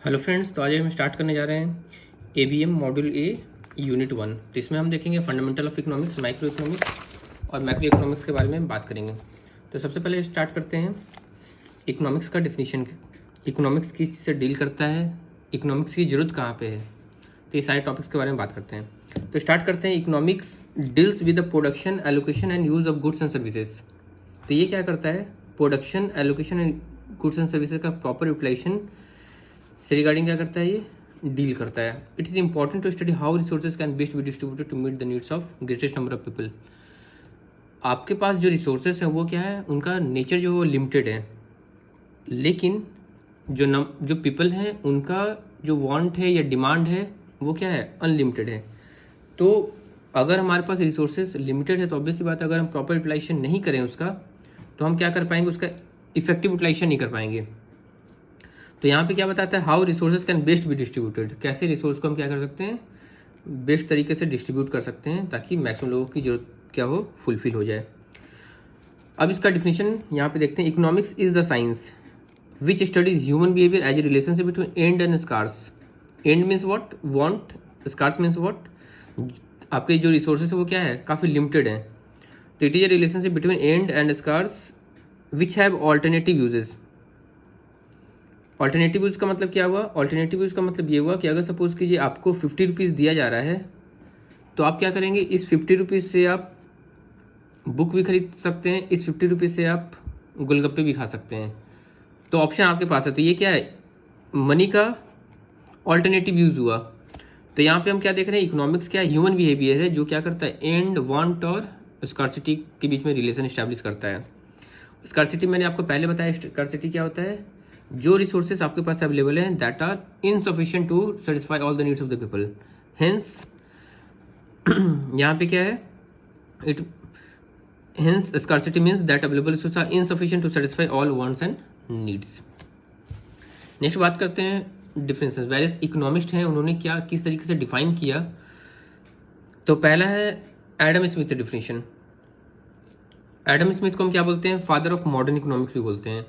Hello friends, तो आज हम स्टार्ट करने जा रहे हैं ABM मॉड्यूल ए यूनिट 1। तो इसमें हम देखेंगे fundamental of economics, micro economics और मैक्रो इकोनॉमिक्स के बारे में बात करेंगे। तो सबसे पहले स्टार्ट करते हैं इकोनॉमिक्स का डिफिनीशन। इकोनॉमिक्स किस चीज़ से डील करता है, इकोनॉमिक्स की ज़रूरत कहाँ पे है, तो ये सारे टॉपिक्स के बारे में बात करते हैं। तो स्टार्ट करते हैं। Economics deals with the production, allocation and use of goods and services. तो ये क्या करता है, production, allocation and goods and services का प्रॉपर यूटिलाइजेशन से रिगार्डिंग क्या करता है, ये डील करता है। It is important to study how resources can best be distributed to meet the needs of greatest number of people. आपके पास जो रिसोर्सेज हैं वो क्या है, उनका नेचर जो वो लिमिटेड है, लेकिन जो पीपल हैं उनका जो वांट है या डिमांड है वो क्या है, अनलिमिटेड है। तो अगर हमारे पास रिसोर्सेज लिमिटेड है तो ऑब्वियसली बात है, अगर हम प्रॉपर यूटिलाइजेशन नहीं करें उसका, तो हम क्या कर पाएंगे, उसका इफेक्टिव यूटिलाइजेशन नहीं कर पाएंगे। तो यहाँ पे क्या बताता है, how resources can best be distributed, कैसे रिसोर्स को हम क्या कर सकते हैं, बेस्ट तरीके से डिस्ट्रीब्यूट कर सकते हैं ताकि मैक्सिमम लोगों की जरूरत क्या हो, फुलफिल हो जाए। अब इसका डिफिनेशन यहाँ पे देखते हैं। Economics is the science which studies human behaviour as a relationship between end and scarce. End means what, want, scarce means what, आपके जो रिसोर्सेज है वो क्या है, काफ़ी लिमिटेड है। तो it is a relationship between end and scarce which have alternative uses. Alternative use का मतलब क्या हुआ, ऑल्टरनेटिव यूज का मतलब ये हुआ कि अगर सपोज कीजिए आपको 50 रुपीज़ दिया जा रहा है, तो आप क्या करेंगे, इस 50 रुपीज़ से आप बुक भी खरीद सकते हैं, इस 50 रुपीज़ से आप गोलगप्पे भी खा सकते हैं। तो ऑप्शन आपके पास है। तो ये क्या है, मनी का ऑल्टरनेटिव यूज हुआ। तो यहाँ पे हम क्या देख रहे हैं, इकोनॉमिक्स क्या है, ह्यूमन बिहेवियर है जो क्या करता है, एंड वांट और स्कार्सिटी के बीच में रिलेशन एस्टैब्लिश करता है। स्कार्सिटी मैंने आपको पहले बताया, स्कार्सिटी क्या होता है, जो रिसोर्सेज आपके पास अवेलेबल हैं that are insufficient to satisfy all the needs of the people. Hence यहाँ पे क्या है, it hence scarcity means that available resources are insufficient to satisfy all wants and needs. Next बात करते हैं डिफरेंसेस। वेरियस इकोनॉमिस्ट हैं, उन्होंने क्या किस तरीके से डिफाइन किया। तो पहला है Adam Smith definition. Adam Smith को हम क्या बोलते हैं, फादर ऑफ मॉडर्न इकोनॉमिक्स भी बोलते हैं।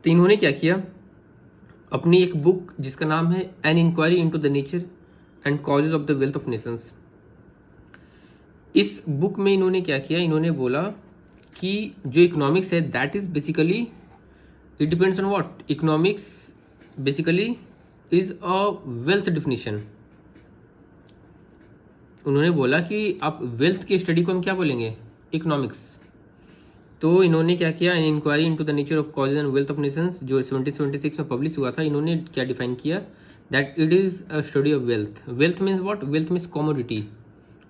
तो इन्होंने क्या किया, अपनी एक बुक जिसका नाम है an inquiry into the nature and causes of the wealth of nations, इस बुक में इन्होंने क्या किया, इन्होंने बोला कि जो इकोनॉमिक्स है that is basically, it depends on what, economics basically is a wealth definition. उन्होंने बोला कि आप वेल्थ की स्टडी को हम क्या बोलेंगे, इकोनॉमिक्स। तो इन्होंने क्या किया, an inquiry into the nature of causes and wealth of nations जो 1776 में पब्लिश हुआ था, इन्होंने क्या डिफाइन किया, that it is a study of wealth. Wealth means what, wealth means commodity,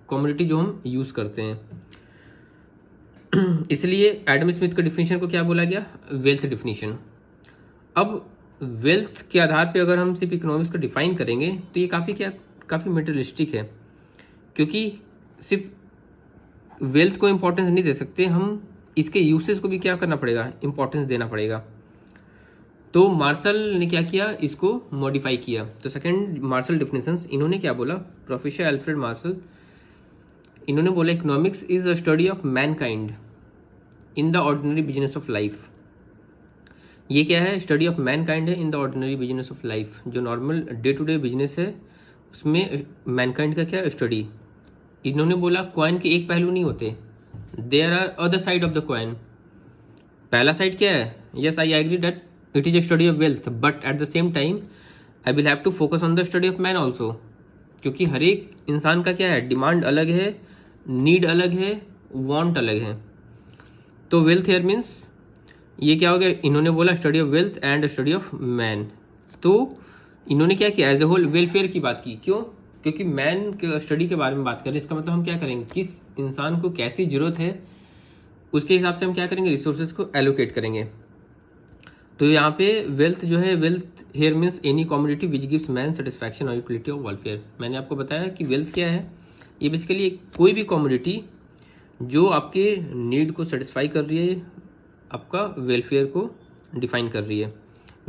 commodity जो हम यूज करते हैं। इसलिए एडम स्मिथ का डिफिनेशन को क्या बोला गया, वेल्थ डिफिनेशन। अब वेल्थ के आधार पे अगर हम सिर्फ इकोनॉमिक्स को डिफाइन करेंगे तो ये काफ़ी मेटेरियलिस्टिक है, क्योंकि सिर्फ वेल्थ को इम्पोर्टेंस नहीं दे सकते हम, इसके यूसेज को भी क्या करना पड़ेगा, इंपॉर्टेंस देना पड़ेगा। तो मार्शल ने क्या किया, इसको मॉडिफाई किया। तो सेकंड मार्शल डिफिनेशंस, इन्होंने क्या बोला, प्रोफेसर अल्फ्रेड मार्शल, इन्होंने बोला economics is a study of mankind in the ordinary business of life. ये क्या है, स्टडी ऑफ मैनकाइंड है in the ordinary business of life, जो normal day to day business है उसमें मैनकाइंड का क्या स्टडी। इन्होंने बोला कॉइन के एक पहलू नहीं होते, there are other side of the coin. पहला साइड क्या है, yes I agree that it is a study of wealth, but at the same time I will have to focus on the study of man also, क्योंकि हर एक इंसान का क्या है, डिमांड अलग है, नीड अलग है, वांट अलग है। तो वेल्थ हेयर मीन्स ये क्या हो गया, इन्होंने बोला study of wealth and study of man. तो इन्होंने क्या किया, एज ए होल वेलफेयर की बात की। क्यों, क्योंकि मैन के स्टडी के बारे में बात करें, इसका मतलब हम क्या करेंगे, किस इंसान को कैसी जरूरत है उसके हिसाब से हम क्या करेंगे, रिसोर्सेज को एलोकेट करेंगे। तो यहाँ पे वेल्थ जो है, wealth here means any commodity which gives man satisfaction और यूटिलिटी ऑफ वेलफेयर। मैंने आपको बताया कि वेल्थ क्या है, ये बेसिकली कोई भी कॉमोडिटी जो आपके नीड को सेटिस्फाई कर रही है, आपका वेलफेयर को डिफाइन कर रही है।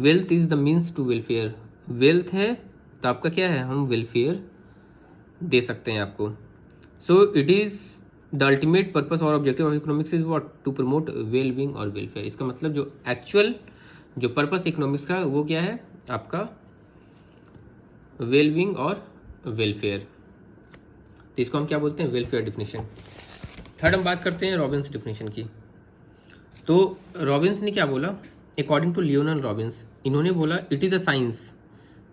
Wealth is the means to welfare, wealth है तो आपका क्या है, हम वेलफेयर दे सकते हैं आपको। So it is the ultimate purpose और objective of economics is what, to promote well being और वेलफेयर। इसका मतलब जो एक्चुअल जो पर्पस इकोनॉमिक्स का वो क्या है, आपका वेलबींग और वेलफेयर। तो इसको हम क्या बोलते हैं, वेलफेयर डिफिनेशन। थर्ड हम बात करते हैं रॉबिन्स डिफिनेशन की। तो रॉबिन्स ने क्या बोला, अकॉर्डिंग टू लियोनल रॉबिन्स, इन्होंने बोला it is the science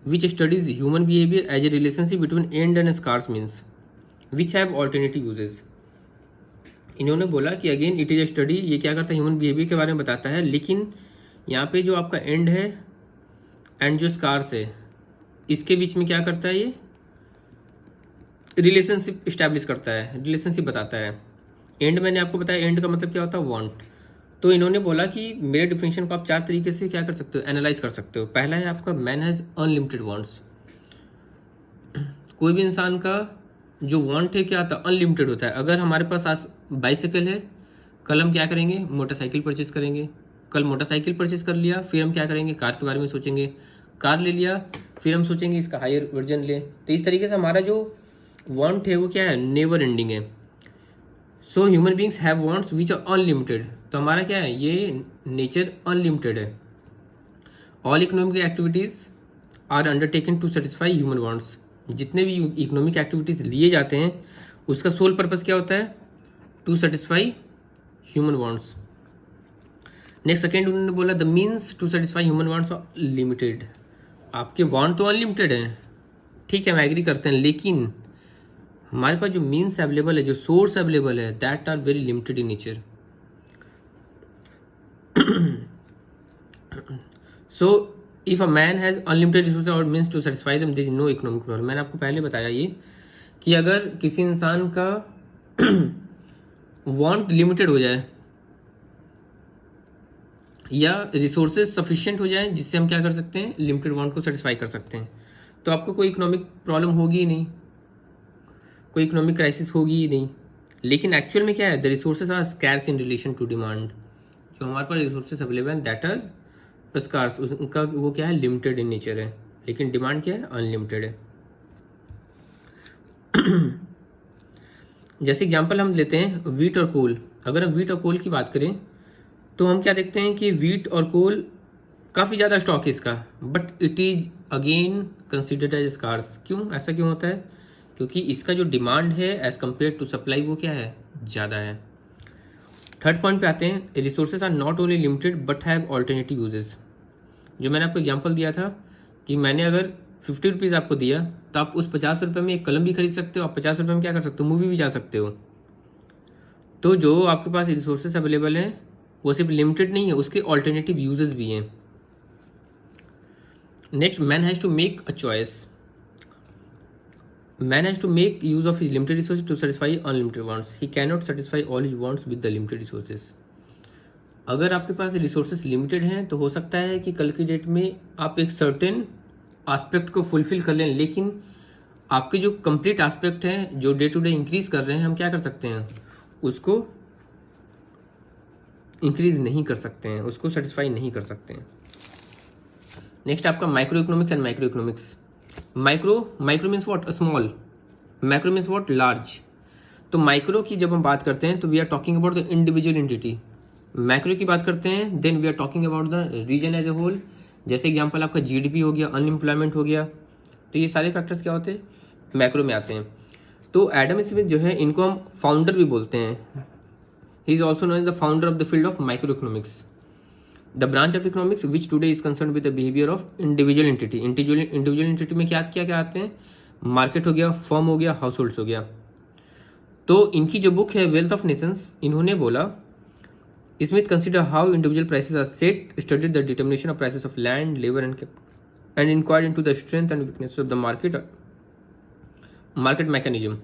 which studies human behaviour as a relationship between end and scarce means which have alternative uses. इन्होंने बोला कि again it is a study, ये क्या करता है, ह्यूमन बिहेवियर के बारे में बताता है, लेकिन यहाँ पे जो आपका एंड है एंड जो स्कार्स है इसके बीच में क्या करता है, ये रिलेशनशिप इस्टेब्लिश करता है, रिलेशनशिप बताता है। एंड मैंने आपको बताया, एंड का मतलब क्या होता है, वांट। तो इन्होंने बोला कि मेरे डिफिनेशन को आप 4 तरीके से क्या कर सकते हो, एनालाइज कर सकते हो। पहला है आपका मैन हैज अनलिमिटेड वांट्स। कोई भी इंसान का जो वांट है क्या होता है, अनलिमिटेड होता है। अगर हमारे पास आज बाइसाइकिल है, कल हम क्या करेंगे, मोटरसाइकिल परचेज करेंगे। कल मोटरसाइकिल परचेज कर लिया, फिर हम क्या करेंगे, कार के बारे में सोचेंगे। कार ले लिया, फिर हम सोचेंगे इसका हायर वर्जन ले। तो इस तरीके से हमारा जो वांट है वो क्या है, नेवर एंडिंग है। So human beings have wants which are unlimited. तो हमारा क्या है, ये नेचर अनलिमिटेड है। All economic activities are undertaken to satisfy human wants. जितने भी इकोनॉमिक एक्टिविटीज लिए जाते हैं उसका सोल पर्पस क्या होता है, to satisfy human wants. Next second उन्होंने बोला the means to satisfy human wants are limited. आपके वांट तो अनलिमिटेड है, ठीक है, हम एग्री करते हैं, लेकिन हमारे पास जो मीन्स अवेलेबल है, जो सोर्स अवेलेबल है, that are very limited in nature. So if a man has unlimited resources और means to satisfy them, there is no economic problem. मैंने आपको पहले बताया ये कि अगर किसी इंसान का वांट लिमिटेड हो जाए या रिसोर्सेज सफिशिएंट हो जाए जिससे हम क्या कर सकते हैं, लिमिटेड वांट को सेटिस्फाई कर सकते हैं, तो आपको कोई इकोनॉमिक प्रॉब्लम होगी ही नहीं, कोई इकोनॉमिक क्राइसिस होगी ही नहीं। लेकिन एक्चुअल में क्या है, the resources are scarce in relation to demand. जो हमारे पास रिसोर्सेज अवेलेबल है दैट आर स्कार्स, उनका वो क्या है, लिमिटेड इन नेचर है, लेकिन डिमांड क्या है, अनलिमिटेड है। जैसे एग्जांपल हम लेते हैं वीट और कोल। अगर हम वीट और कोल की बात करें तो हम क्या देखते हैं कि वीट और कोल काफ़ी ज़्यादा स्टॉक है इसका, but it is again considered as scarce. क्यों, ऐसा क्यों होता है, क्योंकि इसका जो डिमांड है एज कम्पेयर टू सप्लाई वो क्या है, ज़्यादा है। थर्ड पॉइंट पे आते हैं, resources are not only limited but have alternative uses. जो मैंने आपको एग्जांपल दिया था कि मैंने अगर 50 रुपीज़ आपको दिया तो आप उस 50 रुपये में एक कलम भी खरीद सकते हो, आप 50 रुपये में क्या कर सकते हो, मूवी भी जा सकते हो। तो जो आपके पास रिसोर्सेज अवेलेबल हैं वो सिर्फ लिमिटेड नहीं है, उसके ऑल्टरनेटिव यूजेस भी हैं। Next, man has to make a choice. Man has to make use of his limited resources to satisfy unlimited wants. He cannot satisfy all his wants with the limited resources. अगर आपके पास resources limited हैं तो हो सकता है कि कल की डेट में आप एक सर्टेन एस्पेक्ट को फुलफिल कर लें, लेकिन आपके जो कंप्लीट एस्पेक्ट हैं जो डे टू डे इंक्रीज कर रहे हैं, हम क्या कर सकते हैं, उसको इंक्रीज नहीं कर सकते हैं, उसको सेटिस्फाई नहीं कर सकते हैं। नेक्स्ट आपका micro economics and micro economics. Micro means what, small, macro means what, large. तो माइक्रो की जब हम बात करते हैं तो we are talking about the individual entity. Macro की बात करते हैं then we are talking about the region as a whole. जैसे एग्जांपल आपका जीडीपी हो गया, अनएम्प्लॉयमेंट हो गया, तो ये सारे फैक्टर्स क्या होते हैं, मैक्रो में आते हैं। तो एडम स्मिथ जो है इनको हम फाउंडर भी बोलते हैं। He is also known as the founder of the field of micro economics, the branch of economics which today is concern with the behaviour of individual entity. Individual entity में क्या क्या क्या आते हैं, मार्केट हो गया, फर्म हो गया, हाउस होल्ड्स हो गया। तो इनकी जो बुक है वेल्थ ऑफ नेशंस, इन्होंने बोला Smith consider how individual prices are set, studied the determination of prices of land, labour and inquired into the strength and weakness of the market mechanism.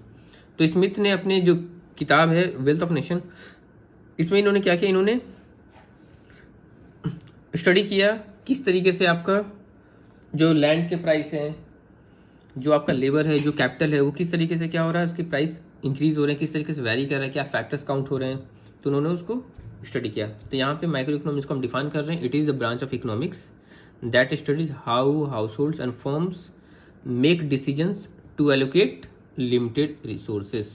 तो Smith ने अपने जो किताब है wealth of nation, इसमें इन्होंने क्या किया, इन्होंने स्टडी किया किस तरीके से आपका जो लैंड के प्राइस है, जो आपका लेबर है, जो कैपिटल है, वो किस तरीके से क्या हो रहा है, उसकी प्राइस इंक्रीज हो रहे हैं, किस तरीके से वैरी कर रहा है, क्या फैक्टर्स काउंट हो रहे हैं। तो उन्होंने उसको स्टडी किया। तो यहाँ पे माइक्रो इकोनॉमिक्स को हम डिफाइन कर रहे हैं, it is the branch of economics that studies how households and firms make decisions to allocate limited resources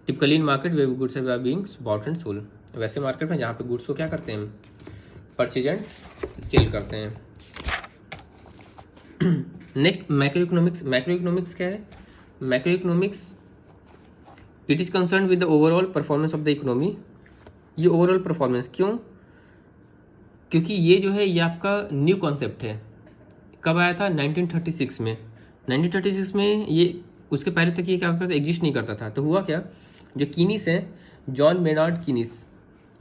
typically in market where goods are being bought and sold. वैसे market में जहाँ पे goods को क्या करते हैं, purchase and cell करते हैं। Next macro economics. Macro economics क्या है? Macro economics it is concern with the overall performance of the economy. ये ओवरऑल परफॉर्मेंस क्यों? क्योंकि ये जो है ये आपका न्यू कॉन्सेप्ट है। कब आया था? 1936 में। 1936 में ये, उसके पहले तक ये क्या करता था, एग्जिस्ट नहीं करता था। तो हुआ क्या, जो कीनिस है, जॉन मेनार्ड कीनिस,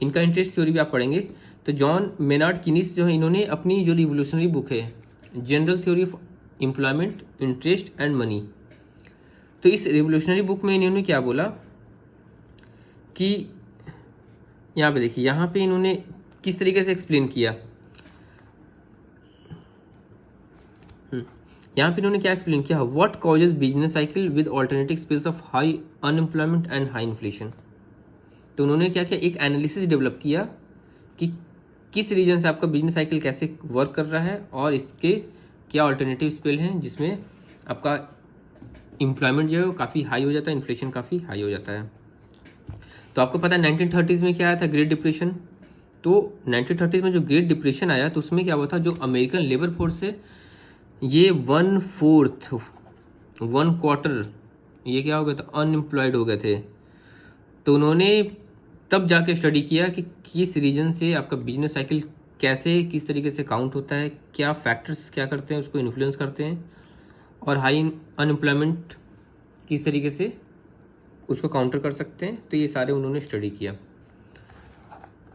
इनका इंटरेस्ट थ्योरी भी आप पढ़ेंगे। तो जॉन मेनार्ड कीनिस जो है, इन्होंने अपनी जो रिवोल्यूशनरी बुक है general theory of employment, interest and money, तो इस रिवोल्यूशनरी बुक में इन्होंने क्या बोला कि यहाँ पे देखिए, यहाँ पे इन्होंने किस तरीके से एक्सप्लेन किया। यहाँ पे इन्होंने क्या एक्सप्लेन किया, what causes business cycle with alternative space of high unemployment and high inflation. तो उन्होंने क्या किया, एक एनालिसिस डेवलप किया कि किस रीजन से आपका बिजनेस साइकिल कैसे वर्क कर रहा है और इसके क्या ऑल्टरनेटिव स्पेल हैं जिसमें आपका एम्प्लॉयमेंट जो है वो काफ़ी हाई हो जाता है, इन्फ्लेशन काफ़ी हाई हो जाता है। तो आपको पता है 1930s में क्या आया था, ग्रेट डिप्रेशन। तो 1930s में जो ग्रेट डिप्रेशन आया तो उसमें क्या हुआ था, जो अमेरिकन लेबर फोर्स है ये 1/4 1/4 ये क्या हो गया था, अनएम्प्लॉयड हो गए थे। तो उन्होंने तब जाके स्टडी किया कि किस रीजन से आपका बिजनेस साइकिल कैसे, किस तरीके से काउंट होता है, क्या फैक्टर्स क्या करते हैं उसको इन्फ्लुएंस करते हैं, और हाई अनएम्प्लॉयमेंट किस तरीके से उसको काउंटर कर सकते हैं। तो ये सारे उन्होंने स्टडी किया।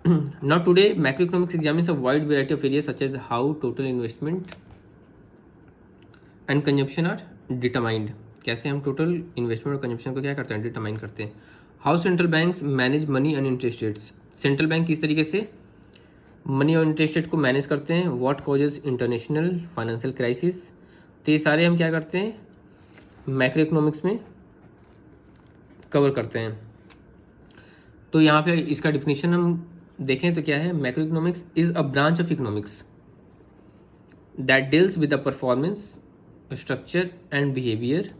Now today macro economics examines a wide variety of area such as how total investment and consumption are determined. कैसे हम टोटल इन्वेस्टमेंट और कंजप्शन को क्या करते हैं, डिटरमाइन करते हैं। How central banks manage money and interest rates. Central bank किस तरीके से मनी और इंटरेस्ट रेट को मैनेज करते हैं। What causes international financial crisis. तो ये सारे हम क्या करते हैं, मैक्रो इकोनॉमिक्स में कवर करते हैं। तो यहाँ पे इसका डिफिनेशन हम देखें तो क्या है, macroeconomics is a branch of economics that deals with the performance, structure and behaviour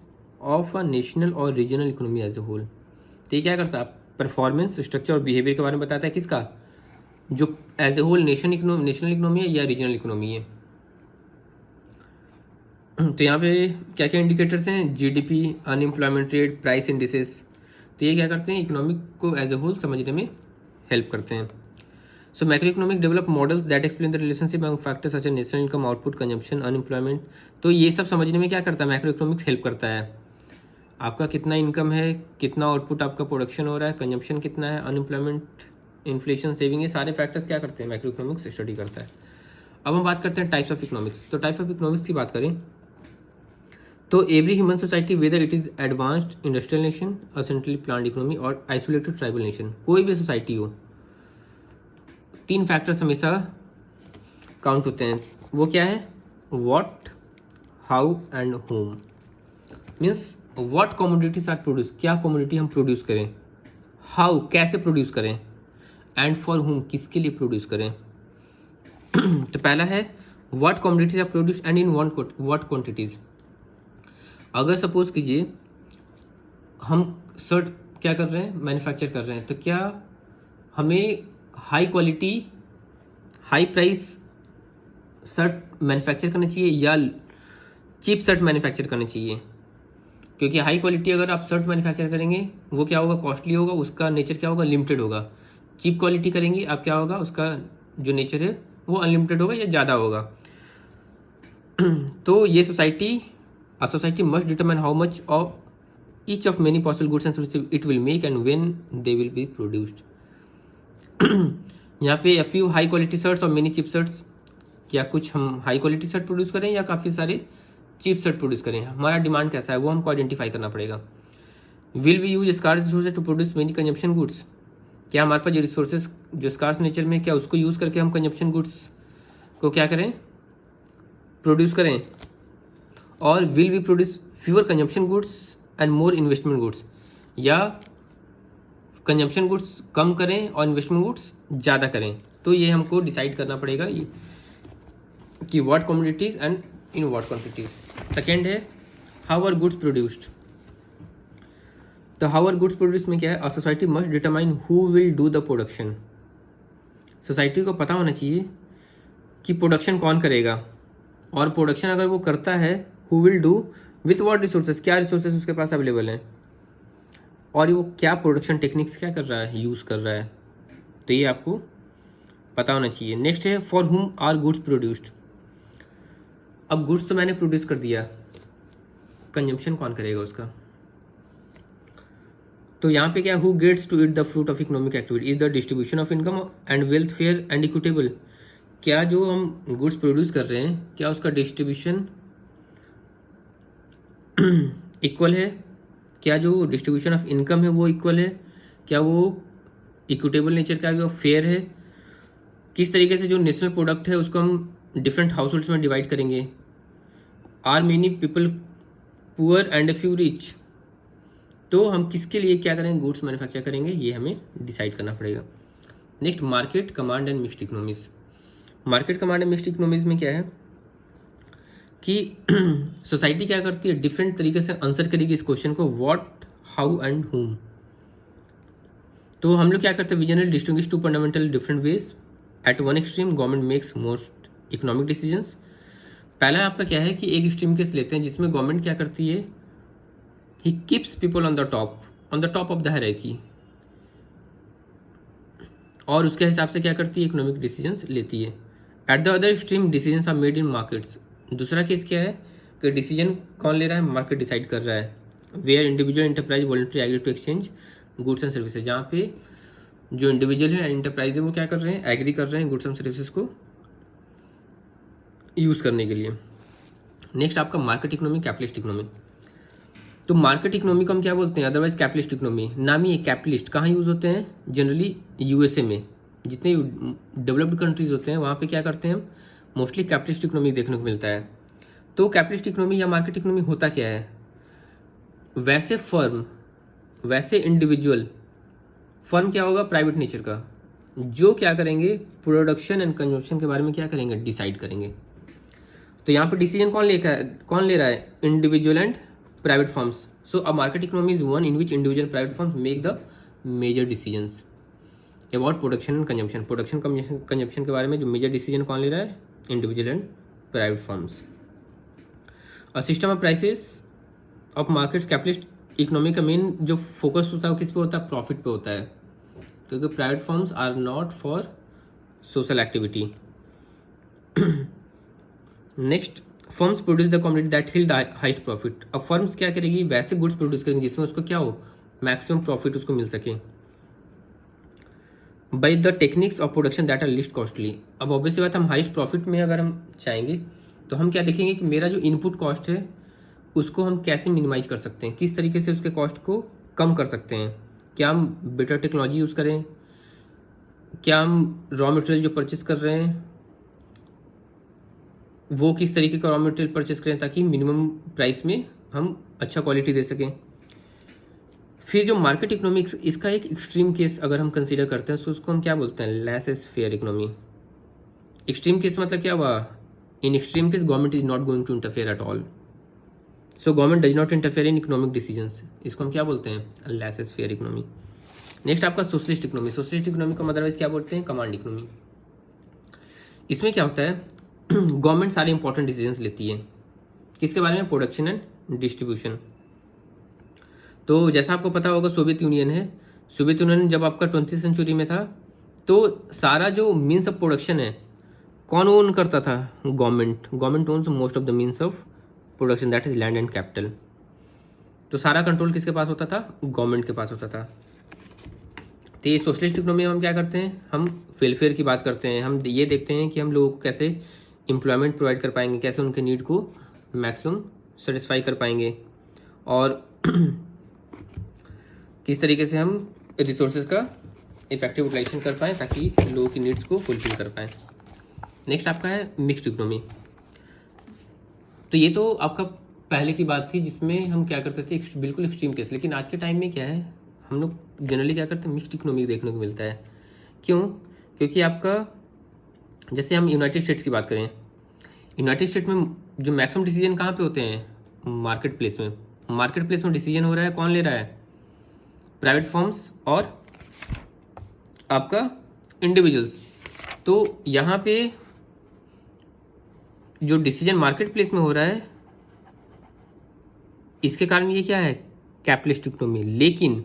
of a national और regional economy as a whole. तो ये क्या करता है, परफॉर्मेंस, स्ट्रक्चर और बिहेवियर के बारे में बताता है, किसका, जो as a whole national economy है या रीजनल इकोनॉमी है। तो यहाँ पे क्या क्या इंडिकेटर्स हैं, GDP, unemployment rate, price indices. तो ये क्या करते हैं, इकोनॉमिक को एज ए होल समझने में हेल्प करते हैं। So macroeconomic develop models that explain the relationship among factors such as national income, output, consumption, unemployment. तो ये सब समझने में क्या करता है, मैक्रो इकोनॉमिक्स हेल्प करता है। आपका कितना इनकम है, कितना आउटपुट आपका प्रोडक्शन हो रहा है, कंजम्पशन कितना है, अनएम्प्लॉयमेंट, इन्फ्लेशन, सेविंग, ये सारे फैक्टर्स क्या करते हैं, मैक्रो इकोनॉमिक्स स्टडी करता है। अब हम बात करते हैं टाइप्स ऑफ इकोनॉमिक्स। तो टाइप्स ऑफ इकोनॉमिक्स की बात करें तो every human society whether it is advanced industrial nation, a centrally planned economy और आइसोलेटेड ट्राइबल नेशन, कोई भी सोसाइटी हो, तीन फैक्टर्स हमेशा काउंट होते हैं। वो क्या है, what, how and whom. Means what commodities are produce, क्या कमोडिटी हम प्रोड्यूस करें, हाउ कैसे प्रोड्यूस करें, एंड फॉर होम किसके लिए प्रोड्यूस करें। तो पहला है what commodities are produce and in what quantities. अगर सपोज कीजिए हम शर्ट क्या कर रहे हैं, मैन्युफैक्चर कर रहे हैं, तो क्या हमें high quality high price shirt manufacture करना चाहिए या चीप शर्ट मैन्युफैक्चर करना चाहिए। क्योंकि हाई क्वालिटी अगर आप शर्ट मैन्युफैक्चर करेंगे वो क्या होगा, कॉस्टली होगा, उसका नेचर क्या होगा, लिमिटेड होगा। चीप क्वालिटी करेंगे आप क्या होगा, उसका जो नेचर है वो अनलिमिटेड होगा या ज़्यादा होगा। तो ये a society must determine how much of each of many possible goods and services it will make and when they will be produced. यहाँ पे a few high quality shirts और many cheap shirts, क्या कुछ हम high quality shirt produce करें या काफ़ी सारे चीप शर्ट प्रोड्यूस करें, हमारा डिमांड कैसा है वो हमको आइडेंटिफाई करना पड़ेगा। Will we use scarce resources to produce many consumption goods, क्या हमारे पास जो रिसोर्सेज जो स्कार्स नेचर में, क्या उसको यूज़ करके हम कंजम्पशन गुड्स को क्या करें, प्रोड्यूस करें। और will we produce fewer consumption goods and more investment goods, या कंजम्पशन गुड्स कम करें और इन्वेस्टमेंट गुड्स ज़्यादा करें। तो ये हमको डिसाइड करना पड़ेगा कि what commodities and in what quantities. Second है हाउ आर गुड्स प्रोड्यूस्ड। तो हाउ आर गुड्स प्रोड्यूस्ड में क्या है, a society must determine who will do the production. Society को पता होना चाहिए कि प्रोडक्शन कौन करेगा, और प्रोडक्शन अगर वो करता है who will do with what resources, क्या रिसोर्सेज उसके पास अवेलेबल हैं, और वो क्या प्रोडक्शन टेक्निक्स क्या कर रहा है, यूज़ कर रहा है। तो ये आपको पता होना चाहिए। नेक्स्ट है for whom are goods produced. अब गुड्स तो मैंने प्रोड्यूस कर दिया, कंजम्पशन कौन करेगा उसका। तो यहाँ पे क्या, who gets to eat the fruit of economic activity is the distribution of income and wealth fair and equitable. क्या जो हम गुड्स प्रोड्यूस कर रहे हैं, क्या उसका डिस्ट्रीब्यूशन इक्वल है, क्या जो डिस्ट्रीब्यूशन ऑफ इनकम है वो इक्वल है, क्या वो इक्विटेबल नेचर का है, वो फेयर है, किस तरीके से जो नेशनल प्रोडक्ट है उसको हम डिफरेंट हाउस होल्ड्स में डिवाइड करेंगे, are many people poor and few rich. तो हम किसके लिए क्या करेंगे, गुड्स मैन्युफैक्चर करेंगे, ये हमें डिसाइड करना पड़ेगा। Next market command and mixed economies. Market command and mixed economies में क्या है कि सोसाइटी क्या करती है, डिफरेंट तरीके से आंसर करेगी इस क्वेश्चन को, व्हाट, हाउ एंड हुम। तो हम लोग क्या करते हैं, we generally distinguish two fundamental different ways. At one extreme government makes most economic decisions. पहला आपका क्या है कि एक एक्सट्रीम केस लेते हैं जिसमें गवर्नमेंट क्या करती है, he keeps people on the top of the hierarchy, और उसके हिसाब से क्या करती है, इकोनॉमिक डिसीजंस लेती है। At the other extreme decisions are made in markets. दूसरा केस क्या है कि डिसीजन कौन ले रहा है, मार्केट डिसाइड कर रहा है। Where individual enterprise voluntary agree to exchange goods and services, जहाँ पे जो इंडिविजुअल है एंटरप्राइज है वो क्या कर रहे हैं, एग्री कर रहे हैं गुड्स एंड सर्विसेज को यूज करने के लिए। नेक्स्ट आपका मार्केट इकोनॉमी, कैपिटलिस्ट इकोनॉमी। तो मार्केट इकोनॉमी को हम क्या बोलते हैं, अदरवाइज कैपिटलिस्ट इकोनॉमी। नाम ही कैपिटलिस्ट कहाँ यूज होते हैं, जनरली यूएसए में। जितने डेवलप्ड कंट्रीज होते हैं वहाँ पे क्या करते हैं, मोस्टली कैपिटलिस्ट इकोनॉमी देखने को मिलता है। तो कैपिटलिस्ट इकोनॉमी या मार्केट इकोनॉमी होता क्या है, वैसे फर्म, वैसे इंडिविजुअल, फर्म क्या होगा, प्राइवेट नेचर का, जो क्या करेंगे, प्रोडक्शन एंड कंजम्पशन के बारे में क्या करेंगे, डिसाइड करेंगे। तो यहाँ पर डिसीजन कौन ले रहा है, individual and private firms. So a market economy is one in which individual private firms make the major decisions about production and consumption. Production consumption के बारे में जो मेजर डिसीजन कौन ले रहा है, इंडिविजुअल एंड प्राइवेट फर्म्स। और system of prices of markets, capitalist economy का मेन जो फोकस होता है वो किस पे होता है, प्रॉफिट पे होता है, क्योंकि private firms are not for social activity. Next, firms produce the commodity that yield the highest profit. अब फर्म्स क्या करेगी, वैसे गुड्स प्रोड्यूस करेंगी जिसमें उसको क्या हो, मैक्सिमम प्रॉफिट उसको मिल सके, by the techniques of production that are least costly. अब ऑब्वियसली बात, हम हाइस्ट प्रॉफिट में अगर हम चाहेंगे तो हम क्या देखेंगे कि मेरा जो इनपुट कॉस्ट है उसको हम कैसे मिनिमाइज कर सकते हैं, किस तरीके से उसके कॉस्ट को कम कर सकते हैं। क्या हम बेटर टेक्नोलॉजी यूज़ करें, क्या हम रॉ मटेरियल जो परचेस कर रहे हैं वो किस तरीके का रॉ मटेरियल परचेस करें ताकि मिनिमम प्राइस में हम अच्छा क्वालिटी दे सकें। फिर जो मार्केट इकोनॉमिक्स, इसका एक एक्सट्रीम केस अगर हम कंसीडर करते हैं तो उसको हम क्या बोलते हैं, laissez faire economy. Extreme case मतलब क्या हुआ, in extreme case government is not going to interfere at all, so government does not interfere in economic decisions. इसको हम क्या बोलते हैं, laissez faire economy. Next आपका सोशलिस्ट इकोनॉमी। सोशलिस्ट इकोनॉमी को अदरवाइज क्या बोलते हैं, कमांड इकोनॉमी। इसमें क्या होता है, गवर्नमेंट सारे इंपॉर्टेंट डिसीजंस लेती है, किसके बारे में, प्रोडक्शन एंड डिस्ट्रीब्यूशन। तो जैसा आपको पता होगा सोवियत यूनियन है, सोवियत यूनियन जब आपका 20वीं सेंचुरी में था तो सारा जो मीन्स ऑफ प्रोडक्शन है कौन ओन करता था, government owns most of the means of production that is land and capital. तो सारा कंट्रोल किसके पास होता था, गवर्नमेंट के पास होता था। तो ये सोशलिस्ट इकोनॉमी में हम क्या करते हैं, हम वेलफेयर की बात करते हैं, हम ये देखते हैं कि हम लोगों को कैसे एम्प्लॉयमेंट प्रोवाइड कर पाएंगे, कैसे उनके नीड को मैक्सिमम सेटिस्फाई कर पाएंगे, और किस तरीके से हम रिसोर्सेज का इफेक्टिव यूटिलाइजेशन कर पाएँ ताकि लोगों की नीड्स को फुलफिल कर पाएँ। नेक्स्ट आपका है मिक्स्ड इकोनॉमी। तो ये तो आपका पहले की बात थी जिसमें हम क्या करते थे, बिल्कुल एक्सट्रीम केस। लेकिन आज के टाइम में क्या है, हम लोग जनरली क्या करते हैं, मिक्स्ड इकोनॉमी देखने को मिलता है। क्यों, क्योंकि आपका जैसे हम यूनाइटेड स्टेट्स की बात करें, यूनाइटेड स्टेट में जो मैक्सिमम डिसीजन कहाँ पे होते हैं, मार्केट प्लेस में। मार्केट प्लेस में डिसीजन हो रहा है, कौन ले रहा है, प्राइवेट फर्म्स और आपका इंडिविजुअल्स। तो यहाँ पे जो डिसीजन मार्केट प्लेस में हो रहा है इसके कारण ये क्या है, कैपिटलिस्ट इकोनॉमी। लेकिन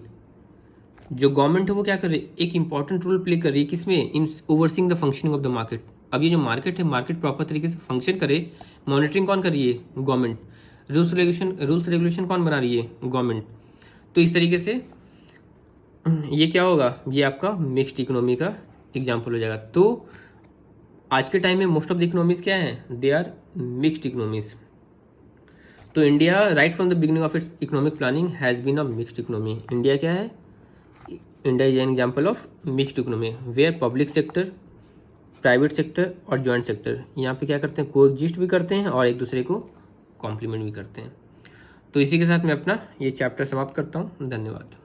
जो गवर्नमेंट है वो क्या कर रही है, एक इंपॉर्टेंट रोल प्ले कर रही है किसमें, in overseeing the functioning of the market. अब ये जो मार्केट है, मार्केट प्रॉपर तरीके से फंक्शन करे, मॉनिटरिंग कौन कर रही है, गवर्नमेंट। रूल्स रेगुलेशन कौन बना रही है, गवर्नमेंट। तो इस तरीके से ये क्या होगा, ये आपका मिक्स्ड इकोनॉमी का एग्जाम्पल हो जाएगा। तो आज के टाइम में मोस्ट ऑफ द इकोनॉमीज क्या है, दे आर मिक्स्ड इकोनॉमीज। तो India right from the beginning of its economic planning has been a mixed economy. India क्या है, India is an example of mixed economy where public sector, private sector और joint sector यहाँ पे क्या करते हैं, को एग्जिस्ट भी करते हैं और एक दूसरे को कॉम्प्लीमेंट भी करते हैं। तो इसी के साथ मैं अपना ये चैप्टर समाप्त करता हूँ। धन्यवाद।